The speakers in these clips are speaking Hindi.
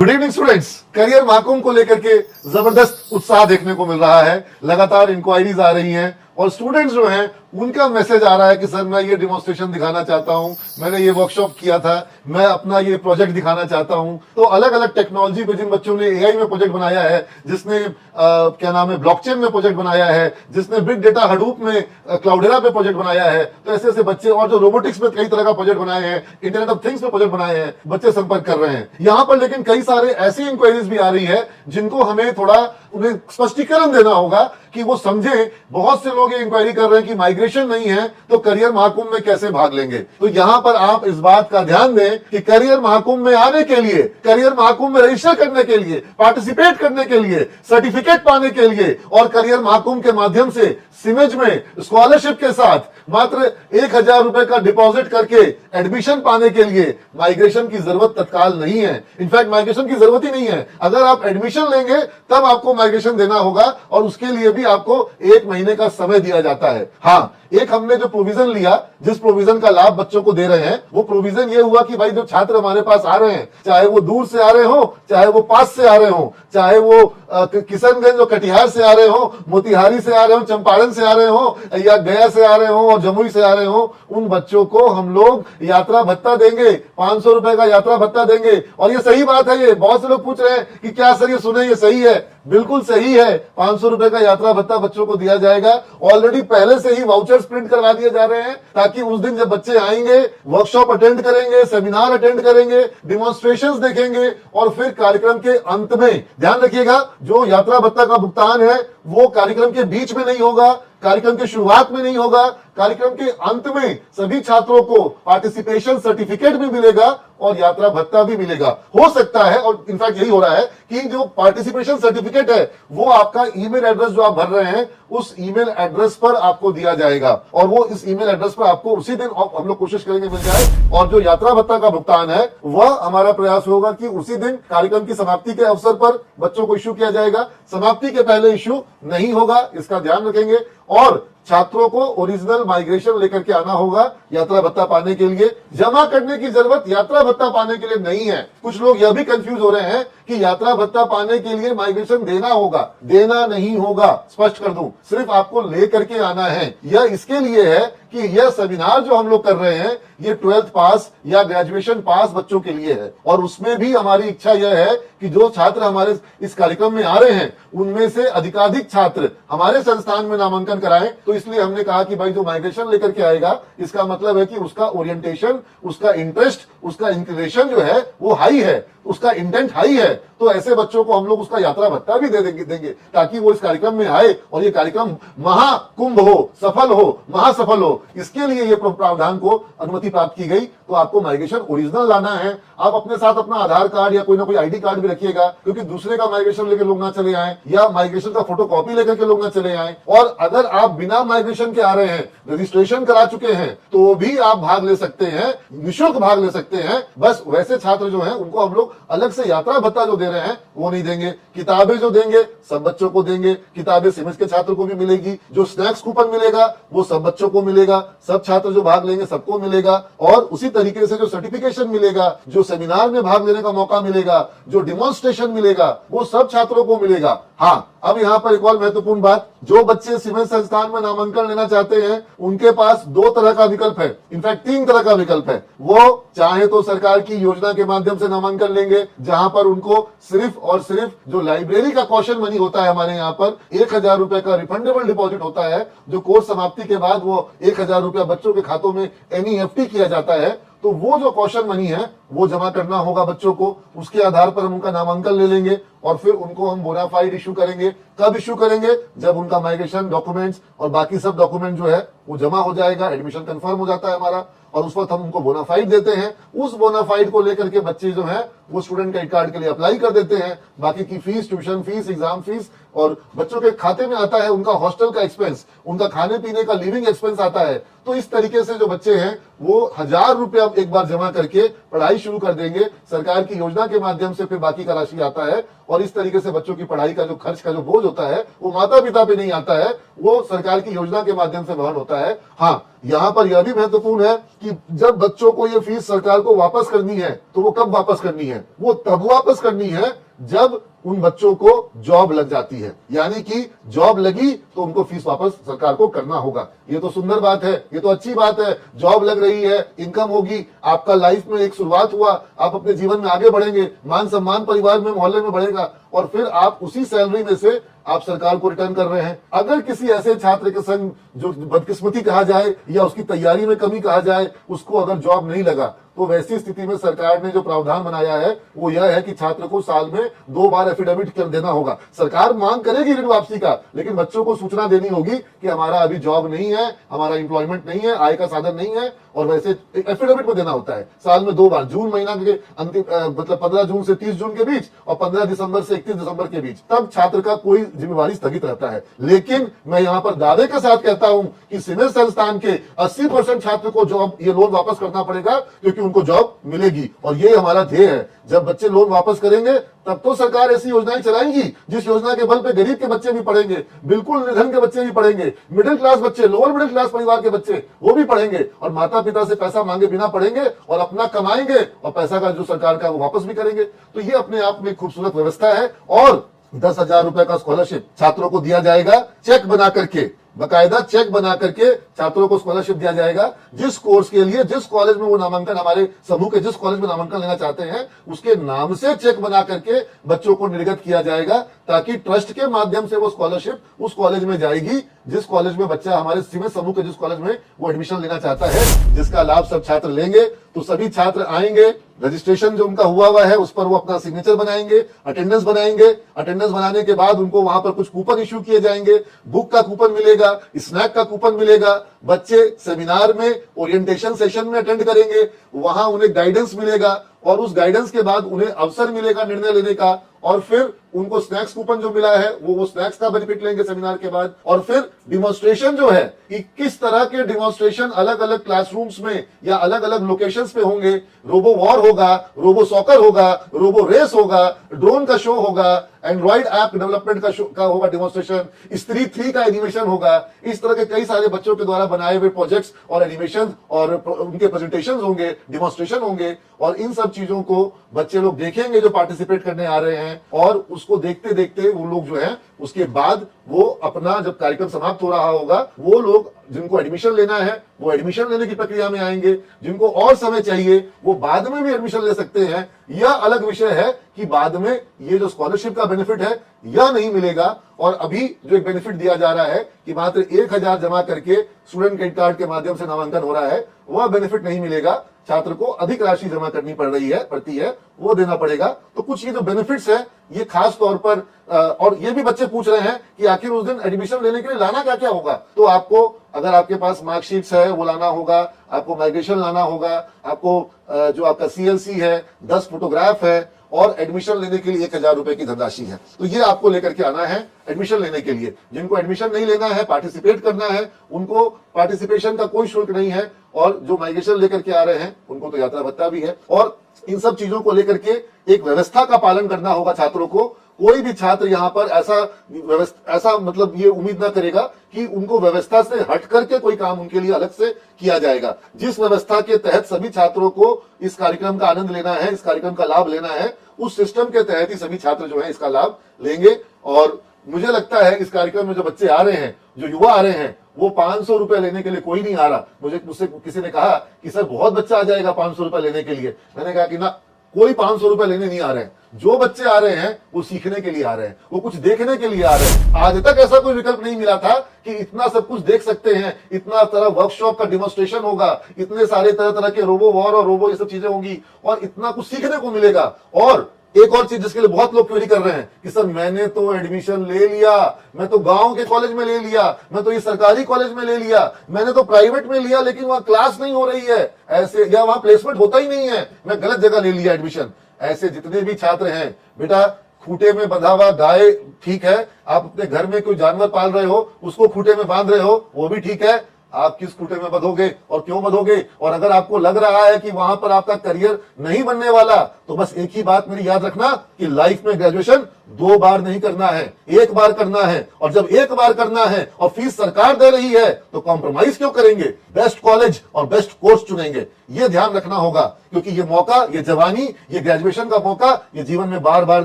Good evening students. Career Mahakumbh को लेकर के जबरदस्त उत्साह देखने को मिल रहा है। लगातार इंक्वायरीज आ रही हैं और स्टूडेंट्स जो हैं उनका मैसेज आ रहा है कि सर मैं ये डेमोन्स्ट्रेशन दिखाना चाहता हूं, मैंने ये वर्कशॉप किया था, मैं अपना ये प्रोजेक्ट दिखाना चाहता हूं। तो अलग अलग टेक्नोलॉजी पे जिन बच्चों ने एआई में प्रोजेक्ट बनाया है, जिसने क्या नाम है ब्लॉकचेन में प्रोजेक्ट बनाया है, जिसने बिग डेटा हडूप में क्लाउडेरा पे प्रोजेक्ट बनाया है, तो ऐसे ऐसे बच्चे और जो रोबोटिक्स में कई तरह का प्रोजेक्ट बनाए हैं, इंटरनेट ऑफ थिंग्स में प्रोजेक्ट बनाए हैं, बच्चे संपर्क कर रहे हैं यहाँ पर। लेकिन कई सारे ऐसी इंक्वायरीज भी आ रही है जिनको हमें थोड़ा उन्हें स्पष्टीकरण देना होगा कि वो समझे। बहुत से लोग ये इंक्वायरी कर रहे हैं कि माइग्रेशन नहीं है तो करियर महाकुंभ में कैसे भाग लेंगे। तो यहां पर आप इस बात का ध्यान दें कि करियर महाकुंभ में आने के लिए, करियर महाकुंभ में रजिस्टर करने के लिए, पार्टिसिपेट करने के लिए, सर्टिफिकेट पाने के लिए और करियर महाकुंभ के माध्यम से सिमेज में स्कॉलरशिप के साथ मात्र 1,000 रुपए का डिपॉजिट करके एडमिशन पाने के लिए माइग्रेशन की जरूरत तत्काल नहीं है। इनफैक्ट माइग्रेशन की जरूरत ही नहीं है। अगर आप एडमिशन लेंगे तब आपको माइग्रेशन देना होगा और उसके लिए भी आपको 1 महीने का समय दिया जाता है। हाँ, एक हमने जो प्रोविजन लिया, जिस प्रोविजन का लाभ बच्चों को दे रहे हैं, वो प्रोविजन ये हुआ कि भाई जो छात्र हमारे पास आ रहे हैं, चाहे वो दूर से आ रहे हो, चाहे वो पास से आ रहे हो, चाहे वो किशनगंज और कटिहार से आ रहे हो, मोतिहारी से आ रहे हो, चंपारण से आ रहे हो या गया से आ रहे हो और जमुई से आ रहे हो, उन बच्चों को हम लोग यात्रा भत्ता देंगे, 500 रुपए का यात्रा भत्ता देंगे। और ये सही बात है। ये बहुत से लोग पूछ रहे हैं कि क्या सर ये सुने, ये सही है? बिल्कुल सही है। 500 रुपए का यात्रा भत्ता बच्चों को दिया जाएगा। ऑलरेडी पहले से ही वाउचर्स प्रिंट करवा दिए जा रहे हैं ताकि उस दिन जब बच्चे आएंगे, वर्कशॉप अटेंड करेंगे, सेमिनार अटेंड करेंगे, डिमॉन्स्ट्रेशंस देखेंगे और फिर कार्यक्रम के अंत में ध्यान रखिएगा, जो यात्रा भत्ता का भुगतान है वो कार्यक्रम के बीच में नहीं होगा, कार्यक्रम के शुरुआत में नहीं होगा, कार्यक्रम के अंत में सभी छात्रों को पार्टिसिपेशन सर्टिफिकेट भी मिलेगा और यात्रा भत्ता भी मिलेगा। हो सकता है, और इनफैक्ट यही हो रहा है, कि जो पार्टिसिपेशन सर्टिफिकेट है वो आपका ईमेल एड्रेस जो आप भर रहे हैं उस ईमेल एड्रेस पर आपको दिया जाएगा और वो इस ईमेल एड्रेस पर आपको उसी दिन हम लोग कोशिश करेंगे मिल जाए। और जो यात्रा भत्ता का भुगतान है वह हमारा प्रयास होगा कि उसी दिन कार्यक्रम की समाप्ति के अवसर पर बच्चों को इश्यू किया जाएगा। समाप्ति के पहले इश्यू नहीं होगा, इसका ध्यान रखेंगे। और छात्रों को ओरिजिनल माइग्रेशन लेकर के आना होगा यात्रा भत्ता पाने के लिए। जमा करने की जरूरत यात्रा भत्ता पाने के लिए नहीं है। कुछ लोग यह भी कंफ्यूज हो रहे हैं कि यात्रा भत्ता पाने के लिए माइग्रेशन देना होगा। देना नहीं होगा, स्पष्ट कर दूं, सिर्फ आपको लेकर के आना है। यह इसके लिए है कि यह सेमिनार जो हम लोग कर रहे हैं ये 12th पास या ग्रेजुएशन पास बच्चों के लिए है और उसमें भी हमारी इच्छा यह है कि जो छात्र हमारे इस कार्यक्रम में आ रहे हैं उनमें से अधिकाधिक छात्र हमारे संस्थान में नामांकन कराएं। तो इसलिए हमने कहा कि भाई जो माइग्रेशन लेकर के आएगा इसका मतलब है कि उसका ओरिएंटेशन, उसका इंटरेस्ट, उसका इंक्लिनेशन जो है वो हाई है, उसका इंटेंट हाई है। तो ऐसे बच्चों को हम लोग उसका यात्रा भत्ता भी देंगे ताकि वो इस कार्यक्रम में आए और ये कार्यक्रम महाकुंभ हो, सफल हो, महासफल हो। इसके लिए ये प्रावधान को अनुमति प्राप्त की गई। तो आपको माइग्रेशन ओरिजिनल लाना है। आप अपने साथ अपना आधार कार्ड या कोई ना कोई आईडी कार्ड भी रखिएगा, क्योंकि दूसरे का माइग्रेशन लेकर लोग ना चले आए या माइग्रेशन का फोटोकॉपी लेकर के लोग ना चले आए। और अगर आप बिना माइग्रेशन के आ रहे हैं, रजिस्ट्रेशन करा चुके हैं, तो भी आप भाग ले सकते हैं, निःशुल्क भाग ले सकते हैं। बस वैसे छात्र जो हैं उनको हम लोग अलग से यात्रा भत्ता जो दे रहे हैं वो नहीं देंगे। किताबें जो देंगे सब बच्चों को देंगे। किताबें सिमेज के छात्र को भी मिलेगी। जो स्नैक्स कूपन मिलेगा वो सब बच्चों को मिलेगा। सब छात्र जो भाग लेंगे सबको मिलेगा। और उसी तरीके से जो सर्टिफिकेशन मिलेगा, जो सेमिनार में भाग लेने का मौका मिलेगा, जो डिमॉन्स्ट्रेशन मिलेगा, वो सब छात्रों को मिलेगा। हाँ, अब यहाँ पर एक और महत्वपूर्ण बात, जो बच्चे सिमेज संस्थान में नामांकन लेना चाहते हैं उनके पास 2 तरह का विकल्प है, इनफैक्ट 3 तरह का विकल्प है। वो चाहे तो सरकार की योजना के माध्यम से नामांकन लेंगे, जहां पर उनको सिर्फ और सिर्फ जो लाइब्रेरी का कॉशन मनी होता है हमारे यहाँ पर 1,000 रुपए का रिफंडेबल डिपॉजिट होता है, जो कोर्स समाप्ति के बाद वो 1,000 रुपया बच्चों के खातों में NEFT किया जाता है। तो वो जो कॉशन मनी है वो जमा करना होगा बच्चों को। उसके आधार पर हम उनका नामांकन ले लेंगे और फिर उनको हम बोनाफाइड इशू करेंगे। कब इशू करेंगे? जब उनका माइग्रेशन डॉक्यूमेंट्स और बाकी सब डॉक्यूमेंट जो है वो जमा हो जाएगा, एडमिशन कंफर्म हो जाता है हमारा, और उस वक्त हम उनको बोनाफाइड देते हैं। उस बोनाफाइड को लेकर के बच्चे जो है वो स्टूडेंट क्रेडिट कार्ड के लिए अप्लाई कर देते हैं। बाकी की fees, tuition fees, exam fees और बच्चों के खाते में आता है उनका हॉस्टल का एक्सपेंस, उनका खाने पीने का लिविंग एक्सपेंस आता है। तो इस तरीके से जो बच्चे हैं वो 1,000 रुपया एक बार जमा करके पढ़ाई शुरू कर देंगे, सरकार की योजना के माध्यम से फिर बाकी का राशि आता है और इस तरीके से बच्चों की पढ़ाई का जो खर्च का जो बोझ होता है वो माता पिता पे नहीं आता है, वो सरकार की योजना के माध्यम से वहन होता है। हाँ, यहाँ पर यह भी महत्वपूर्ण है कि जब बच्चों को ये फीस सरकार को वापस करनी है तो वो कब वापस करनी है? वो तब वापस करनी है जब उन बच्चों को जॉब लग जाती है, यानी कि जॉब लगी तो उनको फीस वापस सरकार को करना होगा। ये तो सुंदर बात है, ये तो अच्छी बात है। जॉब लग रही है, इनकम होगी, आपका लाइफ में एक शुरुआत हुआ, आप अपने जीवन में आगे बढ़ेंगे, मान सम्मान परिवार में मोहल्ले में बढ़ेगा और फिर आप उसी सैलरी में से आप सरकार को रिटर्न कर रहे हैं। अगर किसी ऐसे छात्र के संग जो बदकिस्मती कहा जाए या उसकी तैयारी में कमी कहा जाए, उसको अगर जॉब नहीं लगा, तो वैसी स्थिति में सरकार ने जो प्रावधान बनाया है वो यह है कि छात्र को साल में 2 बार एफिडेविट कर देना होगा। सरकार मांग करेगी ऋण वापसी का, लेकिन बच्चों को सूचना देनी होगी कि हमारा अभी जॉब नहीं है, हमारा एम्प्लॉयमेंट नहीं है, आय का साधन नहीं है, और वैसे एफिडेविट में देना होता है साल में 2 बार, जून महीना के अंतिम मतलब 15 जून से 30 जून के बीच और 15 दिसंबर से 31 दिसंबर के बीच, तब छात्र का कोई जिम्मेवारी स्थगित रहता है। लेकिन मैं यहाँ पर दावे के साथ कहता हूं कि सिविल संस्थान के 80% छात्र को जॉब ये लोन वापस करना पड़ेगा, क्योंकि उनको जॉब मिलेगी और ये हमारा ध्येय है। जब बच्चे लोन वापस करेंगे तब तो सरकार ऐसी योजनाएं चलाएंगी जिस योजना के बल पे गरीब के बच्चे भी पढ़ेंगे, बिल्कुल निर्धन के बच्चे भी पढ़ेंगे, मिडिल क्लास बच्चे, लोअर मिडिल क्लास परिवार के बच्चे वो भी पढ़ेंगे और माता पिता से पैसा मांगे बिना पढ़ेंगे और अपना कमाएंगे और पैसा का जो सरकार का वो वापस भी करेंगे। तो ये अपने आप में खूबसूरत व्यवस्था है। और 10,000 रुपए का स्कॉलरशिप छात्रों को दिया जाएगा, चेक बना करके, बकायदा चेक बना करके छात्रों को स्कॉलरशिप दिया जाएगा। जिस कोर्स के लिए, जिस कॉलेज में वो नामांकन, हमारे समूह के जिस कॉलेज में नामांकन लेना चाहते हैं, उसके नाम से चेक बना करके बच्चों को निर्गत किया जाएगा, ताकि ट्रस्ट के माध्यम से वो स्कॉलरशिप उस कॉलेज में जाएगी जिस कॉलेज में बच्चा, हमारे सीमेंट समूह के जिस कॉलेज में वो एडमिशन लेना चाहता है, जिसका लाभ सब छात्र लेंगे। तो सभी छात्र आएंगे, रजिस्ट्रेशन जो उनका हुआ है उस पर वो अपना सिग्नेचर बनाएंगे, अटेंडेंस बनाएंगे। अटेंडेंस बनाने के बाद उनको वहां पर कुछ कूपन इश्यू किए जाएंगे, बुक का कूपन मिलेगा, स्नैक का कूपन मिलेगा। बच्चे सेमिनार में, ओरिएंटेशन सेशन में अटेंड करेंगे, वहां उन्हें गाइडेंस मिलेगा और उस गाइडेंस के बाद उन्हें अवसर मिलेगा निर्णय लेने का, और फिर उनको स्नैक्स कूपन जो मिला है वो स्नैक्स का बेनिफिट लेंगे सेमिनार के बाद। और फिर डिमॉन्स्ट्रेशन जो है, 21 तरह के डिमॉन्स्ट्रेशन अलग अलग क्लासरूम्स में या अलग अलग लोकेशंस पे होंगे। रोबो वॉर होगा, रोबो सॉकर होगा, रोबो रेस होगा, ड्रोन का शो होगा, एंड्रॉइड ऐप डेवलपमेंट का शो का होगा डिमॉन्स्ट्रेशन, स्त्री 3 का एनिमेशन होगा। इस तरह के कई सारे बच्चों के द्वारा बनाए हुए प्रोजेक्ट्स और एनिमेशन और उनके प्रेजेंटेशन होंगे, डिमॉन्स्ट्रेशन होंगे, और इन सब चीजों को बच्चे लोग देखेंगे जो पार्टिसिपेट करने आ रहे हैं, और उसको देखते देखते वो लोग जो है उसके बाद वो अपना, जब कार्यक्रम समाप्त हो रहा होगा, वो लोग जिनको एडमिशन लेना है वो एडमिशन लेने की प्रक्रिया में आएंगे। जिनको और समय चाहिए वो बाद में भी एडमिशन ले सकते हैं। यह अलग विषय है कि बाद में ये जो स्कॉलरशिप का बेनिफिट है यह नहीं मिलेगा। और अभी जो एक बेनिफिट दिया जा रहा है कि मात्र 1,000 जमा करके स्टूडेंट क्रेडिट कार्ड के माध्यम से नामांकन हो रहा है, वह बेनिफिट नहीं मिलेगा। छात्र को अधिक राशि जमा करनी पड़ती है, वो देना पड़ेगा। तो कुछ ये जो बेनिफिट्स है ये खास तौर पर, और ये भी बच्चे पूछ रहे हैं कि आखिर उस दिन एडमिशन लेने के लिए लाना क्या क्या होगा। तो आपको, अगर आपके पास मार्कशीट्स है वो लाना होगा, आपको माइग्रेशन लाना होगा, आपको जो आपका CLC है, 10 फोटोग्राफ है, और एडमिशन लेने के लिए 1,000 रुपए की धनराशि है। तो ये आपको लेकर के आना है एडमिशन लेने के लिए। जिनको एडमिशन नहीं लेना है, पार्टिसिपेट करना है, उनको पार्टिसिपेशन का कोई शुल्क नहीं है, और जो माइग्रेशन लेकर के आ रहे हैं उनको तो यात्रा भत्ता भी है। और इन सब चीजों को लेकर के एक व्यवस्था का पालन करना होगा छात्रों को। कोई भी छात्र यहाँ पर ऐसा मतलब ये उम्मीद ना करेगा कि उनको व्यवस्था से हट करके कोई काम उनके लिए अलग से किया जाएगा। जिस व्यवस्था के तहत सभी छात्रों को इस कार्यक्रम का आनंद लेना है, इस कार्यक्रम का लाभ लेना है, उस सिस्टम के तहत ही सभी छात्र जो है इसका लाभ लेंगे। और मुझे लगता है इस कार्यक्रम में जो बच्चे आ रहे हैं, जो युवा आ रहे हैं, वो 500 रुपए लेने के लिए कोई नहीं आ रहा। मुझसे किसी ने कहा कि सर बहुत बच्चा आ जाएगा 500 रुपए लेने के लिए। मैंने कहा कि ना, कोई 500 रुपए लेने नहीं आ रहे हैं। जो बच्चे आ रहे हैं वो सीखने के लिए आ रहे हैं, वो कुछ देखने के लिए आ रहे हैं। आज तक ऐसा कोई विकल्प नहीं मिला था कि इतना सब कुछ देख सकते हैं, इतना तरह वर्कशॉप का डिमॉन्स्ट्रेशन होगा, इतने सारे तरह तरह के रोबो वॉर और रोबो ये सब चीजें होंगी, और इतना कुछ सीखने को मिलेगा। और एक और चीज जिसके लिए बहुत लोग क्वेरी कर रहे हैं कि सर मैंने तो एडमिशन ले लिया, मैं तो गांव के कॉलेज में ले लिया, मैं तो ये सरकारी कॉलेज में ले लिया, मैंने तो प्राइवेट में लिया, लेकिन वहां क्लास नहीं हो रही है ऐसे, या वहां प्लेसमेंट होता ही नहीं है, मैं गलत जगह ले लिया एडमिशन। ऐसे जितने भी छात्र हैं, बेटा खूंटे में बंधा हुआ गाय ठीक है, आप अपने घर में कोई जानवर पाल रहे हो उसको खूंटे में बांध रहे हो वो भी ठीक है, आप किस खूटे में बंधोगे और क्यों बंधोगे। और अगर आपको लग रहा है कि वहां पर आपका करियर नहीं बनने वाला, तो बस एक ही बात मेरी याद रखना कि लाइफ में ग्रेजुएशन 2 बार नहीं करना है, 1 बार करना है। और जब 1 बार करना है और फीस सरकार दे रही है तो कॉम्प्रोमाइज क्यों करेंगे, बेस्ट कॉलेज और बेस्ट कोर्स चुनेंगे। ये ध्यान रखना होगा, क्योंकि ये मौका, ये जवानी, ये ग्रेजुएशन का मौका, ये जीवन में बार बार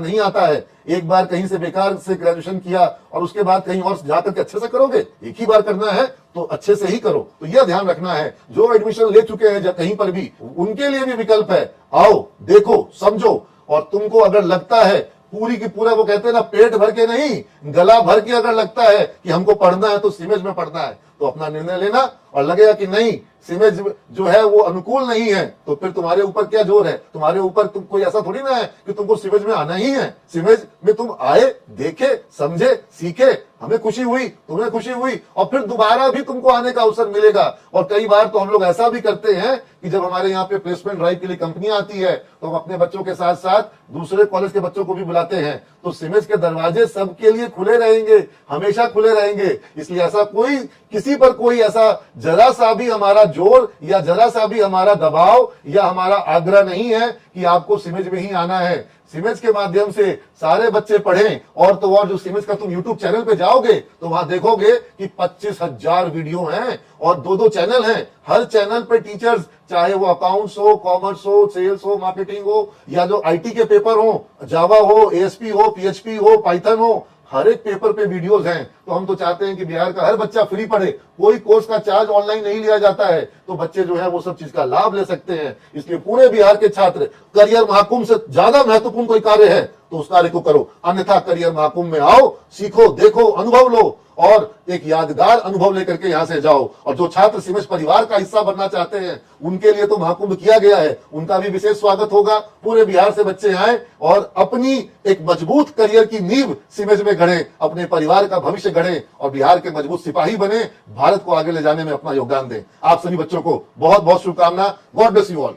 नहीं आता है। एक बार कहीं से बेकार से ग्रेजुएशन किया और उसके बाद कहीं और जाकर के अच्छे से करोगे, एक ही बार करना है तो अच्छे से ही करो। तो यह ध्यान रखना है। जो एडमिशन ले चुके हैं कहीं पर भी, उनके लिए भी विकल्प है। आओ, देखो, समझो, और तुमको अगर लगता है पूरी की पूरा, वो कहते हैं ना, पेट भर के नहीं, गला भर के अगर लगता है कि हमको पढ़ना है तो सीमेज में पढ़ना है, तो अपना निर्णय लेना। और लगेगा कि नहीं, सीमेज जो है वो अनुकूल नहीं है, तो फिर तुम्हारे ऊपर क्या जोर है, तुम्हारे ऊपर तुम कोई ऐसा थोड़ी ना है कि तुमको सीमेज में आना ही है। सीमेज में तुम आए, देखे, समझे, सीखे, हमें खुशी हुई, तुम्हें खुशी हुई, और फिर दोबारा भी तुमको आने का अवसर मिलेगा। और कई बार तो हम लोग ऐसा भी करते हैं कि जब हमारे यहाँ पे प्लेसमेंट ड्राइव के लिए कंपनियां आती है, तो हम अपने बच्चों के साथ साथ दूसरे कॉलेज के बच्चों को भी बुलाते हैं। तो सीमेज के दरवाजे सबके लिए खुले रहेंगे, हमेशा खुले रहेंगे। इसलिए ऐसा कोई, किसी पर कोई ऐसा जरा सा भी हमारा जोर या जरा सा भी हमारा दबाव या हमारा आग्रह नहीं है कि आपको सीमेज में ही आना है। सीमेज के माध्यम से सारे बच्चे पढ़ें। और तो और, जो सीमेज का तुम यूट्यूब चैनल पे जाओगे तो वहां देखोगे कि 25,000 वीडियो हैं और 2-2 चैनल हैं। हर चैनल पे टीचर्स, चाहे वो अकाउंट्स हो, कॉमर्स हो, सेल्स हो, मार्केटिंग हो, या जो आईटी के पेपर हो, जावा हो, एएसपी हो, पीएचपी हो, पाइथन हो, हर एक पेपर पे वीडियोस हैं। तो हम तो चाहते हैं कि बिहार का हर बच्चा फ्री पढ़े, कोई कोर्स का चार्ज ऑनलाइन नहीं लिया जाता है, तो बच्चे जो है वो सब चीज का लाभ ले सकते हैं। इसलिए पूरे बिहार के छात्र, करियर महाकुंभ से ज्यादा महत्वपूर्ण कोई कार्य है तो उस कार्य को करो। अन्यथा करियर महाकुंभ में आओ, सीखो, देखो, अनुभव लो और एक यादगार अनुभव लेकर के यहां से जाओ। और जो छात्र सीमेज परिवार का हिस्सा बनना चाहते हैं, उनके लिए तो महाकुंभ किया गया है, उनका भी विशेष स्वागत होगा। पूरे बिहार से बच्चे आए और अपनी एक मजबूत करियर की नींव सीमेज में गढ़े, अपने परिवार का भविष्य गढ़े और बिहार के मजबूत सिपाही बने, भारत को आगे ले जाने में अपना योगदान दें। आप सभी बच्चों को बहुत बहुत शुभकामना। God bless you all.